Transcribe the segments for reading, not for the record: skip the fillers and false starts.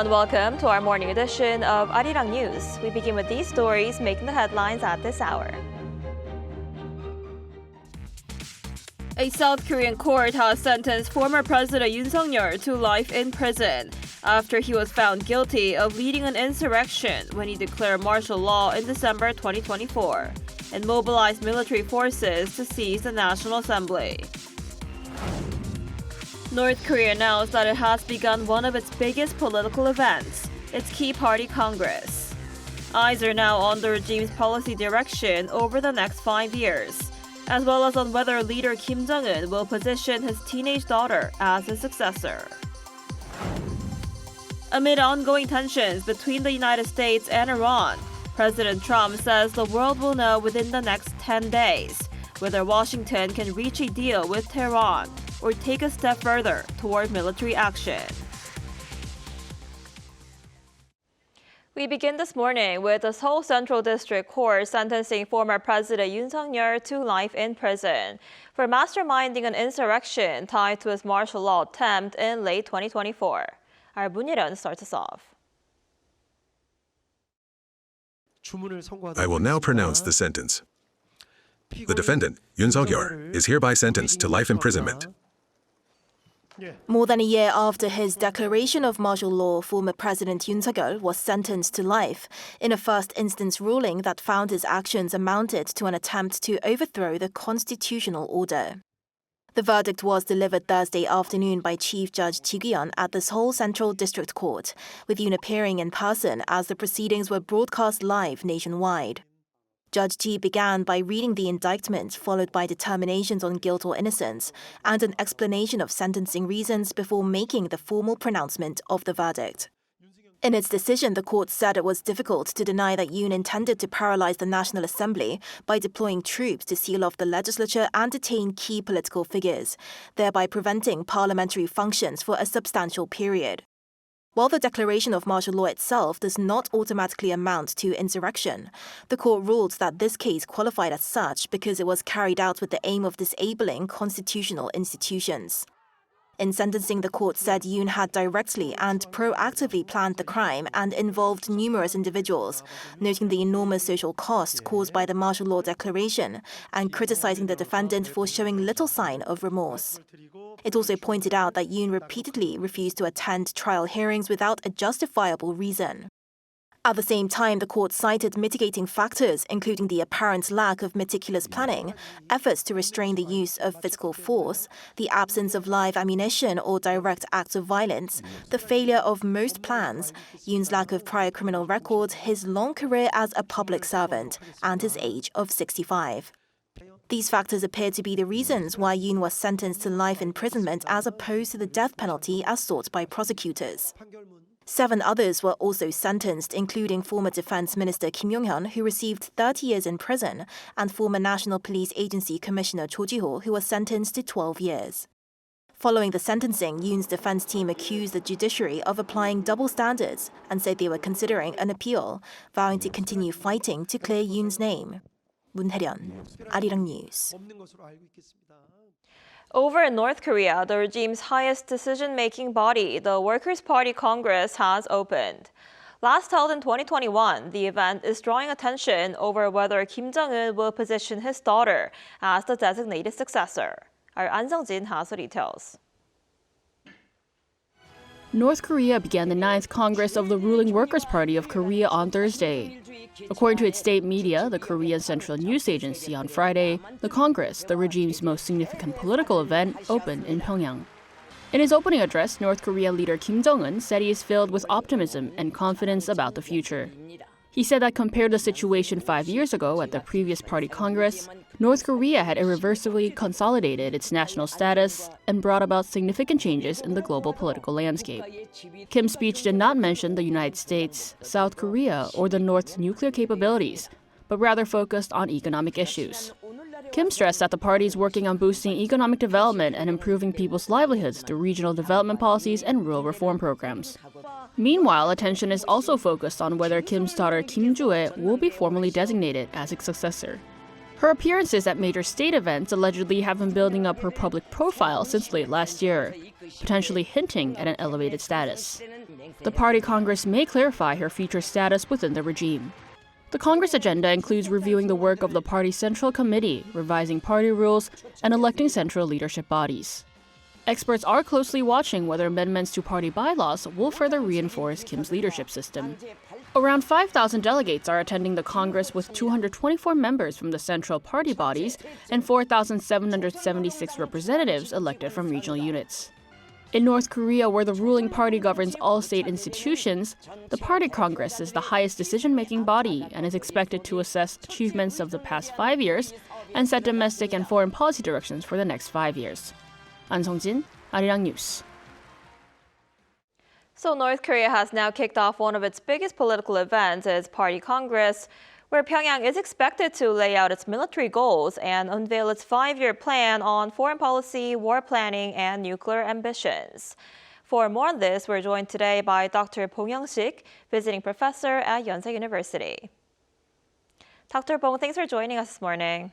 everyone, welcome to our morning edition of Arirang News. We begin with these stories making the headlines at this hour. A South Korean court has sentenced former President Yoon Suk-yeol to life in prison after he was found guilty of leading an insurrection when he declared martial law in December 2024 and mobilized military forces to seize the National Assembly. North Korea announced that it has begun one of its biggest political events, its Key Party Congress. Eyes are now on the regime's policy direction over the next 5 years, as well as on whether leader Kim Jong-un will position his teenage daughter as his successor. Amid ongoing tensions between the United States and Iran, President Trump says the world will know within the next 10 days whether Washington can reach a deal with Tehran or take a step further toward military action. We begin this morning with the Seoul Central District Court sentencing former President Yoon Suk-yeol to life in prison for masterminding an insurrection tied to his martial law attempt in late 2024. Our Won Yun-jong starts us off. I will now pronounce the sentence. The defendant, Yoon Suk-yeol, is hereby sentenced to life imprisonment. More than a year after his declaration of martial law, former President Yoon Suk-yeol was sentenced to life in a first-instance ruling that found his actions amounted to an attempt to overthrow the constitutional order. The verdict was delivered Thursday afternoon by Chief Judge Ji Gui-yeon at the Seoul Central District Court, with Yoon appearing in person as the proceedings were broadcast live nationwide. Judge Ji began by reading the indictment, followed by determinations on guilt or innocence, and an explanation of sentencing reasons before making the formal pronouncement of the verdict. In its decision, the court said it was difficult to deny that Yoon intended to paralyze the National Assembly by deploying troops to seal off the legislature and detain key political figures, thereby preventing parliamentary functions for a substantial period. While the declaration of martial law itself does not automatically amount to insurrection, the court ruled that this case qualified as such because it was carried out with the aim of disabling constitutional institutions. In sentencing, the court said Yoon had directly and proactively planned the crime and involved numerous individuals, noting the enormous social cost caused by the martial law declaration and criticizing the defendant for showing little sign of remorse. It also pointed out that Yoon repeatedly refused to attend trial hearings without a justifiable reason. At the same time, the court cited mitigating factors, including the apparent lack of meticulous planning, efforts to restrain the use of physical force, the absence of live ammunition or direct acts of violence, the failure of most plans, Yoon's lack of prior criminal record, his long career as a public servant, and his age of 65. These factors appear to be the reasons why Yoon was sentenced to life imprisonment as opposed to the death penalty as sought by prosecutors. 7 others were also sentenced, including former Defense Minister Kim Yong-hyun, who received 30 years in prison, and former National Police Agency Commissioner Cho Ji-ho, who was sentenced to 12 years. Following the sentencing, Yoon's defense team accused the judiciary of applying double standards and said they were considering an appeal, vowing to continue fighting to clear Yoon's name. Won Yun-jong, Arirang News. Over in North Korea, the regime's highest decision-making body, the Workers' Party Congress, has opened. Last held in 2021, the event is drawing attention over whether Kim Jong-un will position his daughter as the designated successor. Our An Sung-jin has the details. North Korea began the 9th Congress of the ruling Workers' Party of Korea on Thursday. According to its state media, the Korean Central News Agency, on Friday, the Congress, the regime's most significant political event, opened in Pyongyang. In his opening address, North Korean leader Kim Jong-un said he is filled with optimism and confidence about the future. He said that compared to the situation 5 years ago at the previous party Congress, North Korea had irreversibly consolidated its national status and brought about significant changes in the global political landscape. Kim's speech did not mention the United States, South Korea, or the North's nuclear capabilities, but rather focused on economic issues. Kim stressed that the party is working on boosting economic development and improving people's livelihoods through regional development policies and rural reform programs. Meanwhile, attention is also focused on whether Kim's daughter Kim Joo-hye will be formally designated as its successor. Her appearances at major state events allegedly have been building up her public profile since late last year. potentially hinting at an elevated status. The party Congress may clarify her future status within the regime. The Congress agenda includes reviewing the work of the party's Central Committee, revising party rules, and electing central leadership bodies. Experts are closely watching whether amendments to party bylaws will further reinforce Kim's leadership system. Around 5,000 delegates are attending the Congress, with 224 members from the central party bodies and 4,776 representatives elected from regional units. In North Korea, where the ruling party governs all state institutions, the Party Congress is the highest decision-making body and is expected to assess achievements of the past 5 years and set domestic and foreign policy directions for the next 5 years. An Sung-jin, Arirang News. So North Korea has now kicked off one of its biggest political events, its Party Congress, where Pyongyang is expected to lay out its military goals and unveil its 5-year plan on foreign policy, war planning, and nuclear ambitions. For more on this, we're joined today by Dr. Bong Young-sik, visiting professor at Yonsei University. Dr. Bong, thanks for joining us this morning.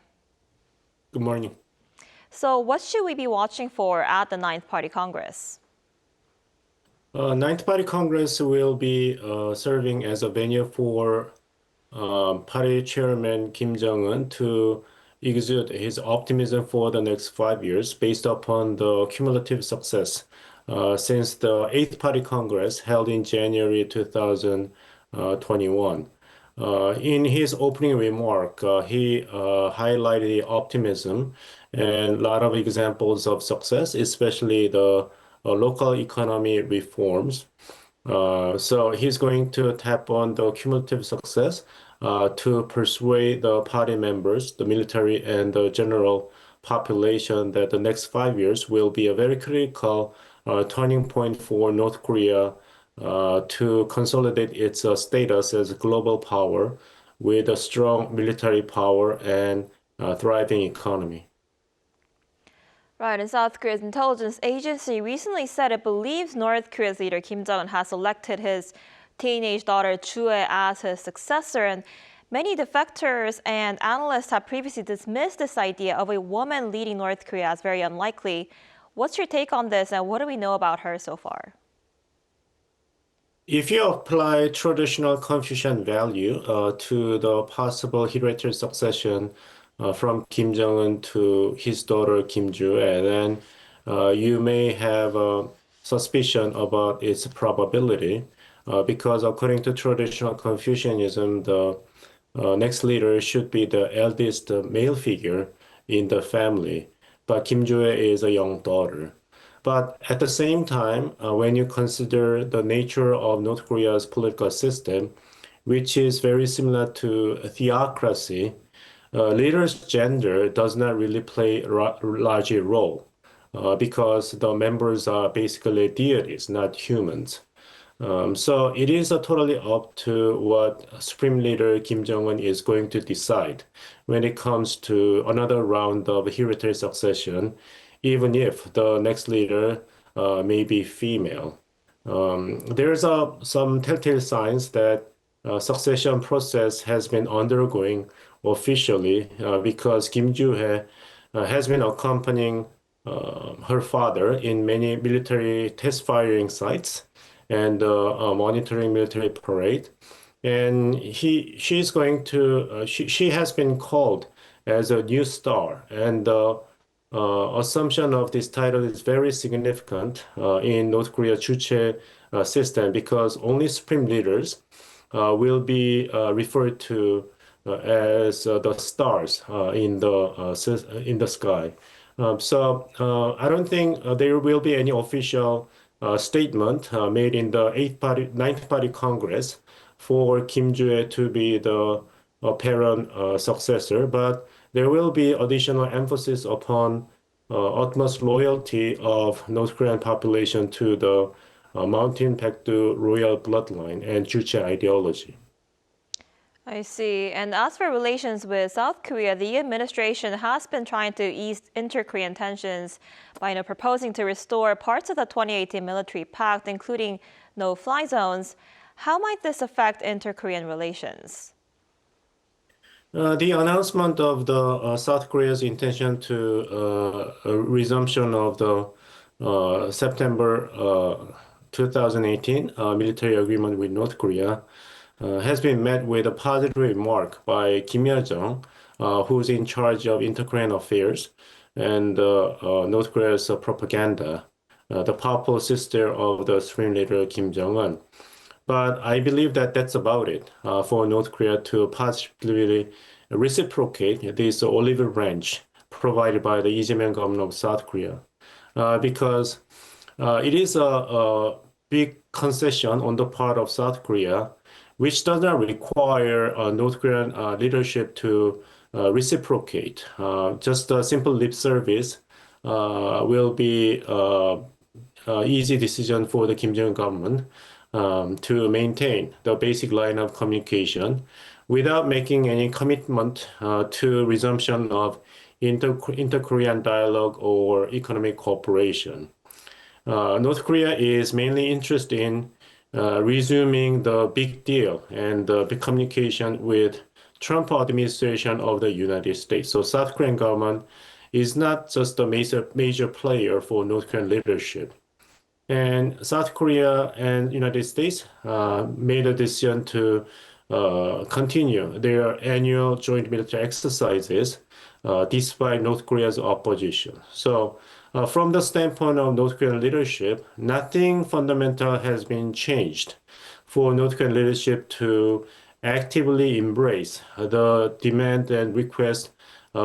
Good morning. So what should we be watching for at the 9th Party Congress? Ninth Party Congress will be serving as a venue for Party Chairman Kim Jong-un to exude his optimism for the next 5 years based upon the cumulative success since the 8th Party Congress held in January 2021. In his opening remark, he highlighted the optimism and a lot of examples of success, especially the local economy reforms. So he's going to tap on the cumulative success to persuade the party members, the military, and the general population that the next 5 years will be a very critical turning point for North Korea to consolidate its status as a global power with a strong military power and thriving economy. Right, and South Korea's intelligence agency recently said it believes North Korea's leader Kim Jong-un has elected his teenage daughter Chue as his successor, and many defectors and analysts have previously dismissed this idea of a woman leading North Korea as very unlikely. What's your take on this, and what do we know about her so far? If you apply traditional Confucian value to the possible hereditary succession from Kim Jong-un to his daughter Kim Joo, then you may have a suspicion about its probability because according to traditional Confucianism, the next leader should be the eldest male figure in the family, but Kim Joo is a young daughter. But at the same time, when you consider the nature of North Korea's political system, which is very similar to a theocracy, leader's gender does not really play a large role because the members are basically deities, not humans. So it is totally up to what Supreme Leader Kim Jong-un is going to decide when it comes to another round of hereditary succession, even if the next leader may be female. There's some telltale signs that succession process has been undergoing officially because Kim Joo-hee has been accompanying her father in many military test firing sites and monitoring military parade. And she has been called as a new star, and the assumption of this title is very significant in North Korea Juche system because only supreme leaders will be referred to as the stars in the sky. So I don't think there will be any official statement made in the 9th Party Congress for Kim Joo-hee to be the apparent successor, but there will be additional emphasis upon utmost loyalty of North Korean population to the Mountain Baekdu royal bloodline and Juche ideology. I see. And as for relations with South Korea, the administration has been trying to ease inter-Korean tensions by proposing to restore parts of the 2018 military pact, including no-fly zones. How might this affect inter-Korean relations? The announcement of the South Korea's intention to resumption of the September 2018 military agreement with North Korea has been met with a positive remark by Kim Yo-jong, who's in charge of inter-Korean affairs and North Korea's propaganda, the powerful sister of the Supreme Leader Kim Jong-un. But I believe that that's about it for North Korea to positively reciprocate this olive branch provided by the Lee Jae-myung government of South Korea. Because it is a big concession on the part of South Korea, which does not require North Korean leadership to reciprocate. Just a simple lip service will be easy decision for the Kim Jong-un government to maintain the basic line of communication without making any commitment to resumption of inter-Korean dialogue or economic cooperation. North Korea is mainly interested in resuming the big deal and the communication with Trump administration of the United States. So South Korean government is not just a major player for North Korean leadership. And South Korea and United States made a decision to continue their annual joint military exercises despite North Korea's opposition. So from the standpoint of North Korean leadership, nothing fundamental has been changed for North Korean leadership to actively embrace the demand and request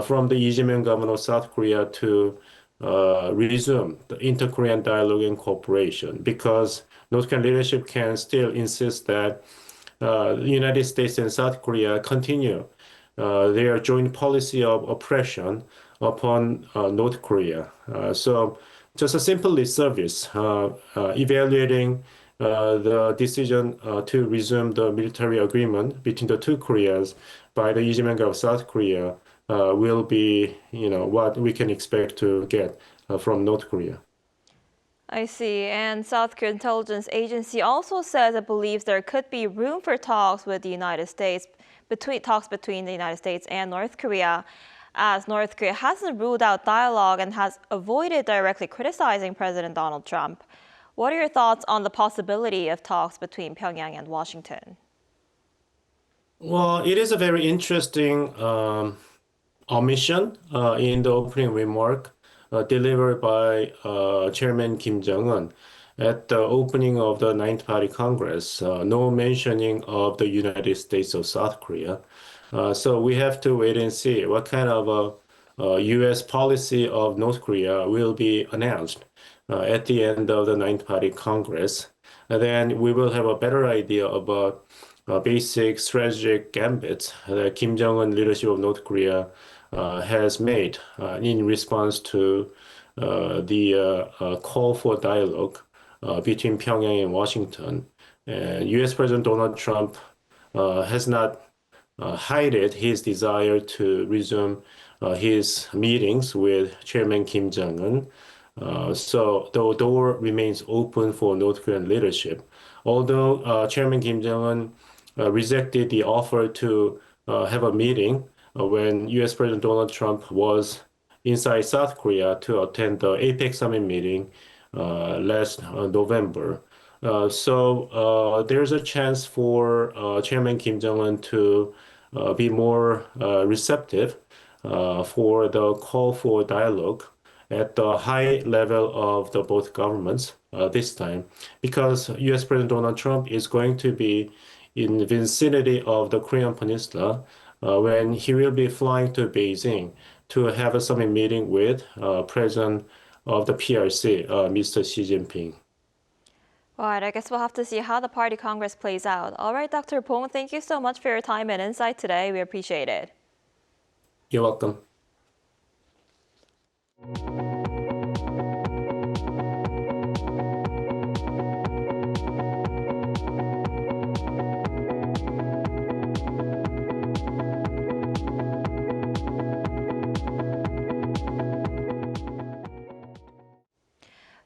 from the Lee Jae-myung government of South Korea to resume the inter-Korean dialogue and cooperation, because North Korean leadership can still insist that the United States and South Korea continue their joint policy of oppression upon North Korea. So just a simple lip service, evaluating the decision to resume the military agreement between the two Koreas by the Lee Jae-myung of South Korea will be, what we can expect to get from North Korea. I see. And South Korean intelligence agency also says it believes there could be room for talks with the United States, between the United States and North Korea, as North Korea hasn't ruled out dialogue and has avoided directly criticizing President Donald Trump. What are your thoughts on the possibility of talks between Pyongyang and Washington? Well, it is a very interesting omission in the opening remark delivered by Chairman Kim Jong-un at the opening of the Ninth Party Congress. No mentioning of the United States or South Korea. So we have to wait and see what kind of a U.S. policy of North Korea will be announced at the end of the Ninth Party Congress. And then we will have a better idea about basic strategic gambits that Kim Jong-un leadership of North Korea has made in response to the call for dialogue between Pyongyang and Washington. And U.S. President Donald Trump has not hidden his desire to resume his meetings with Chairman Kim Jong-un. So the door remains open for North Korean leadership. Although Chairman Kim Jong-un rejected the offer to have a meeting when U.S. President Donald Trump was inside South Korea to attend the APEC summit meeting last November. So there's a chance for Chairman Kim Jong-un to be more receptive for the call for dialogue at the high level of the both governments this time, because U.S. President Donald Trump is going to be in the vicinity of the Korean Peninsula when he will be flying to Beijing to have a summit meeting with President of the PRC, Mr. Xi Jinping. All right, I guess we'll have to see how the Party Congress plays out. All right, Dr. Pong, thank you so much for your time and insight today. We appreciate it. You're welcome.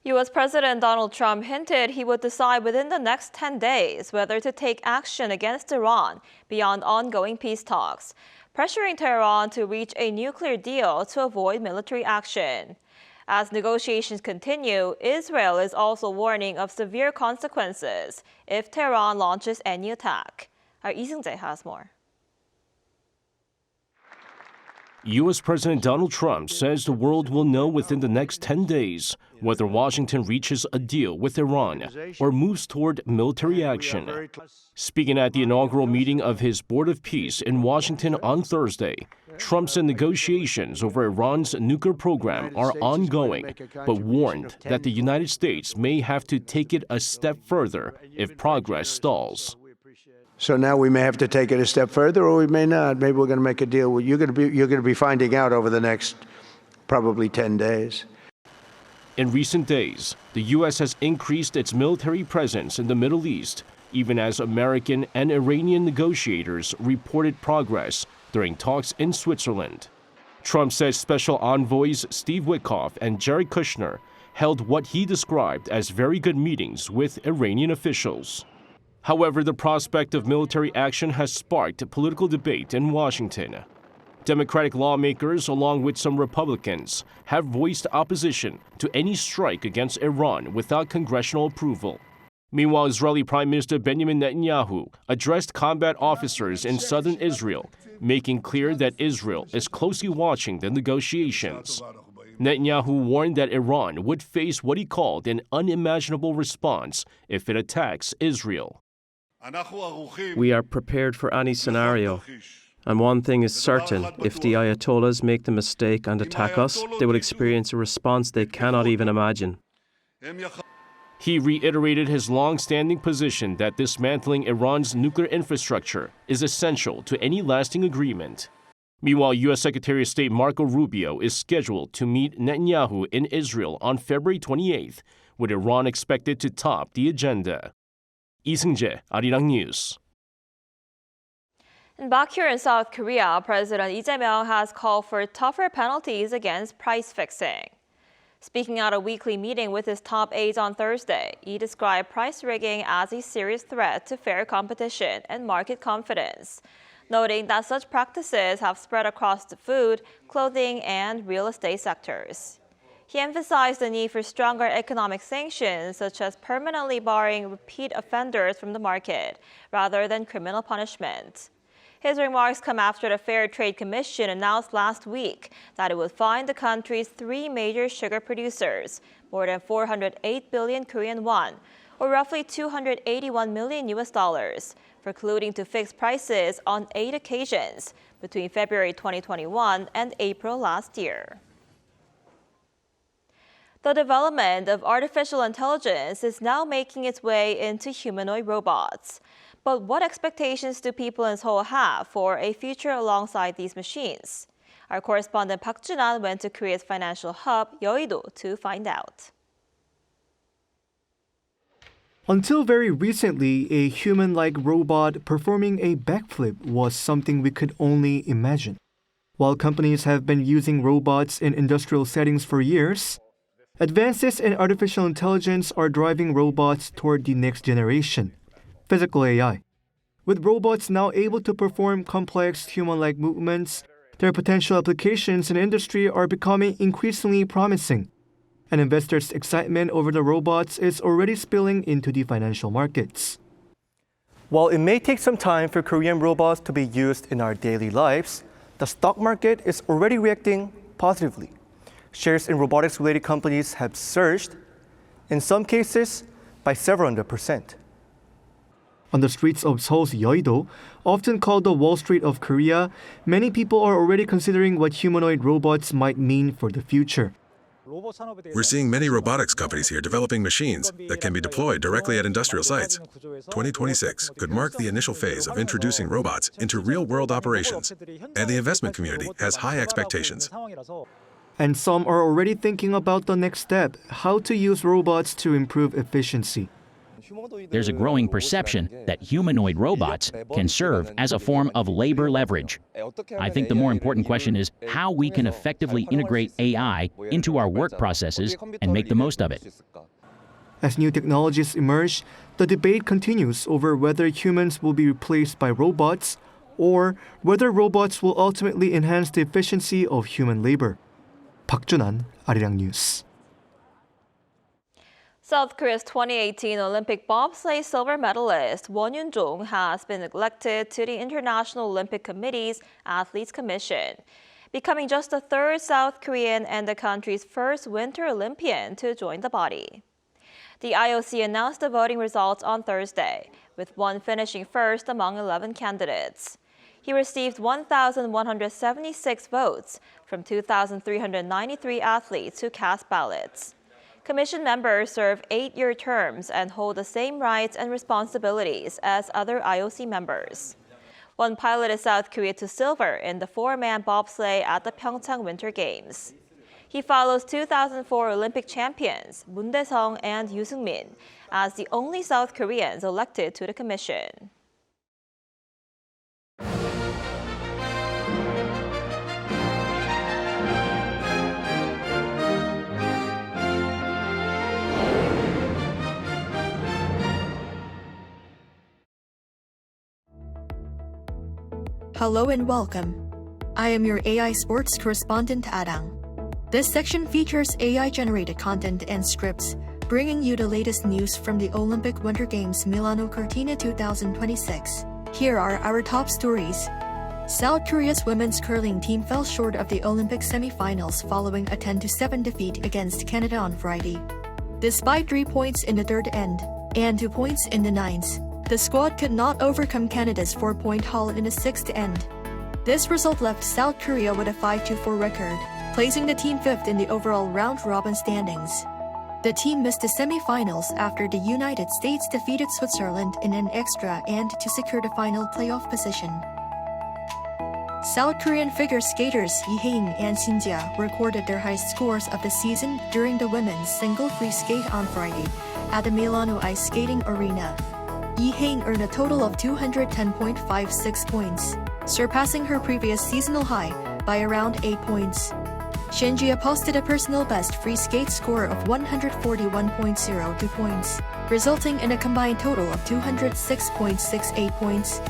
U.S. President Donald Trump hinted he would decide within the next 10 days whether to take action against Iran beyond ongoing peace talks, pressuring Tehran to reach a nuclear deal to avoid military action. As negotiations continue, Israel is also warning of severe consequences if Tehran launches any attack. Our Lee Seung-jae has more. U.S. President Donald Trump says the world will know within the next 10 days whether Washington reaches a deal with Iran or moves toward military action. Speaking at the inaugural meeting of his Board of Peace in Washington on Thursday, Trump said negotiations over Iran's nuclear program are ongoing, but warned that the United States may have to take it a step further if progress stalls. So now we may have to take it a step further, or we may not. Maybe we're going to make a deal. You're going to be finding out over the next probably 10 days. In recent days, the U.S. has increased its military presence in the Middle East, even as American and Iranian negotiators reported progress during talks in Switzerland. Trump says Special Envoys Steve Witkoff and Jared Kushner held what he described as very good meetings with Iranian officials. However, the prospect of military action has sparked political debate in Washington. Democratic lawmakers, along with some Republicans, have voiced opposition to any strike against Iran without congressional approval. Meanwhile, Israeli Prime Minister Benjamin Netanyahu addressed combat officers in southern Israel, making clear that Israel is closely watching the negotiations. Netanyahu warned that Iran would face what he called an unimaginable response if it attacks Israel. We are prepared for any scenario. And one thing is certain, if the Ayatollahs make the mistake and attack us, they will experience a response they cannot even imagine. He reiterated his long-standing position that dismantling Iran's nuclear infrastructure is essential to any lasting agreement. Meanwhile, U.S. Secretary of State Marco Rubio is scheduled to meet Netanyahu in Israel on February 28th, with Iran expected to top the agenda. Lee Seung-jae, Arirang News. Back here in South Korea, President Lee Jae-myung has called for tougher penalties against price fixing. Speaking at a weekly meeting with his top aides on Thursday, he described price rigging as a serious threat to fair competition and market confidence, noting that such practices have spread across the food, clothing, and real estate sectors. He emphasized the need for stronger economic sanctions, such as permanently barring repeat offenders from the market, rather than criminal punishment. His remarks come after the Fair Trade Commission announced last week that it would fine the country's three major sugar producers more than 408 billion Korean won, or roughly $281 million for colluding to fix prices on 8 occasions between February 2021 and April last year. The development of artificial intelligence is now making its way into humanoid robots. But what expectations do people in Seoul have for a future alongside these machines? Our correspondent Park Jun-an went to Korea's financial hub, Yeouido, to find out. Until very recently, a human-like robot performing a backflip was something we could only imagine. While companies have been using robots in industrial settings for years, advances in artificial intelligence are driving robots toward the next generation, physical AI. With robots now able to perform complex human-like movements, their potential applications in industry are becoming increasingly promising, and investors' excitement over the robots is already spilling into the financial markets. While it may take some time for Korean robots to be used in our daily lives, the stock market is already reacting positively. Shares in robotics-related companies have surged, in some cases by several hundred%. On the streets of Seoul's Yeouido, often called the Wall Street of Korea, many people are already considering what humanoid robots might mean for the future. We're seeing many robotics companies here developing machines that can be deployed directly at industrial sites. 2026 could mark the initial phase of introducing robots into real-world operations, and the investment community has high expectations. And some are already thinking about the next step, how to use robots to improve efficiency. There's a growing perception that humanoid robots can serve as a form of labor leverage. I think the more important question is how we can effectively integrate AI into our work processes and make the most of it. As new technologies emerge, the debate continues over whether humans will be replaced by robots or whether robots will ultimately enhance the efficiency of human labor. 박준환, Arirang News. South Korea's 2018 Olympic bobsleigh silver medalist Won Yun-jong has been elected to the International Olympic Committee's Athletes Commission, becoming just the third South Korean and the country's first Winter Olympian to join the body. The IOC announced the voting results on Thursday, with Won finishing first among 11 candidates. He received 1,176 votes from 2,393 athletes who cast ballots. Commission members serve 8-year terms and hold the same rights and responsibilities as other IOC members. Won piloted South Korea to silver in the 4-man bobsleigh at the Pyeongchang Winter Games. He follows 2004 Olympic champions Moon Dae-sung and Yoo Seung-min as the only South Koreans elected to the commission. Hello and welcome. I am your AI sports correspondent, Arirang. This section features AI-generated content and scripts, bringing you the latest news from the Olympic Winter Games Milano-Cortina 2026. Here are our top stories. South Korea's women's curling team fell short of the Olympic semifinals following a 10-7 defeat against Canada on Friday. Despite 3 points in the third end and 2 points in the ninth, the squad could not overcome Canada's 4-point haul in the sixth end. This result left South Korea with a 5-4 record, placing the team fifth in the overall round-robin standings. The team missed the semi-finals after the United States defeated Switzerland in an extra end to secure the final playoff position. South Korean figure skaters Lee Hae-in and Shin Jia recorded their highest scores of the season during the women's single free skate on Friday at the Milano Ice Skating Arena. Lee Hae-in earned a total of 210.56 points, surpassing her previous seasonal high by around 8 points. Shin Jia posted a personal best free skate score of 141.02 points, resulting in a combined total of 206.68 points.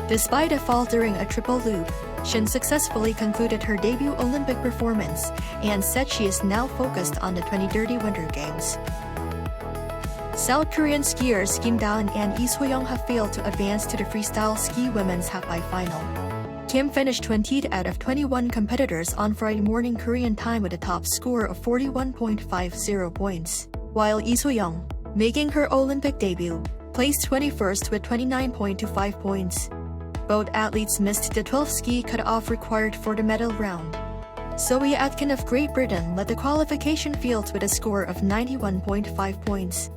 Despite a fall during a triple loop, Shin successfully concluded her debut Olympic performance and said she is now focused on the 2030 Winter Games. South Korean skiers Kim Da-eun and Lee So-young have failed to advance to the freestyle ski women's halfpipe final. Kim finished 20th out of 21 competitors on Friday morning Korean time with a top score of 41.50 points, while Lee So-young, making her Olympic debut, placed 21st with 29.25 points. Both athletes missed the 12th ski cut-off required for the medal round. Zoe Atkin of Great Britain led the qualification field with a score of 91.5 points.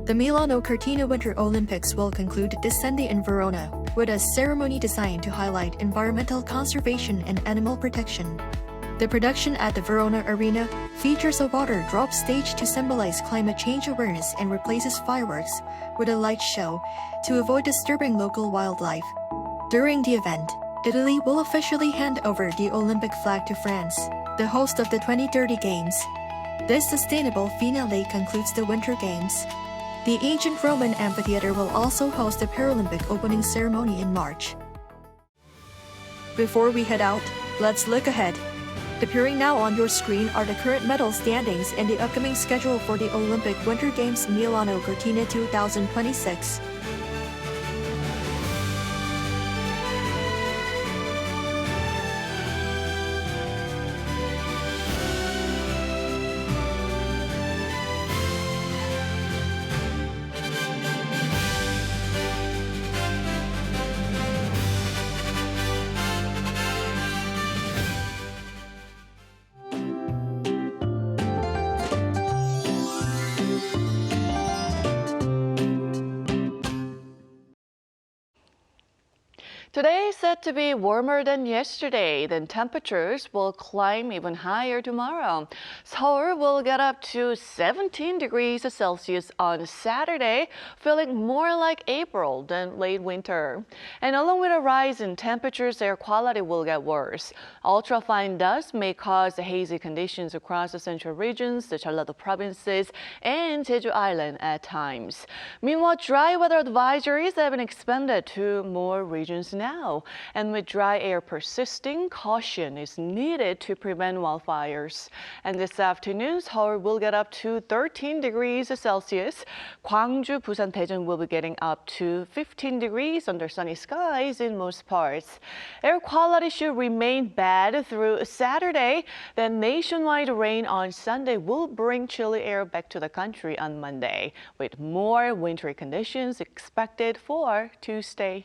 The Milano-Cortina Winter Olympics will conclude this Sunday in Verona with a ceremony designed to highlight environmental conservation and animal protection. The production at the Verona Arena features a water drop stage to symbolize climate change awareness and replaces fireworks with a light show to avoid disturbing local wildlife. During the event, Italy will officially hand over the Olympic flag to France, the host of the 2030 Games. This sustainable finale concludes the Winter Games. The ancient Roman amphitheater will also host the Paralympic opening ceremony in March. Before we head out, let's look ahead. Appearing now on your screen are the current medal standings and the upcoming schedule for the Olympic Winter Games Milano-Cortina 2026. Today is set to be warmer than yesterday, then temperatures will climb even higher tomorrow. Seoul will get up to 17 degrees Celsius on Saturday, feeling more like April than late winter. And along with a rise in temperatures, air quality will get worse. Ultrafine dust may cause hazy conditions across the central regions, the Jeollado provinces, and Jeju Island at times. Meanwhile, dry weather advisories have been expanded to more regions now. now. And with dry air persisting, caution is needed to prevent wildfires. And this afternoon, Seoul will get up to 13 degrees Celsius. Gwangju, Busan, Daejeon will be getting up to 15 degrees under sunny skies in most parts. Air quality should remain bad through Saturday. Then nationwide rain on Sunday will bring chilly air back to the country on Monday, with more wintry conditions expected for Tuesday.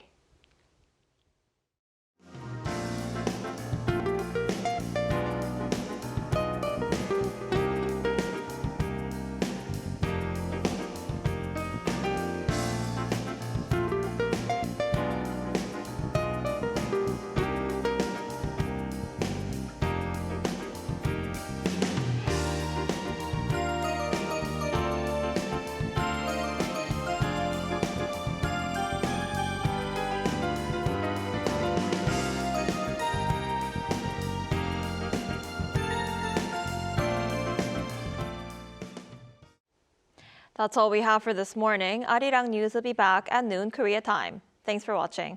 That's all we have for this morning. Arirang News will be back at noon Korea time. Thanks for watching.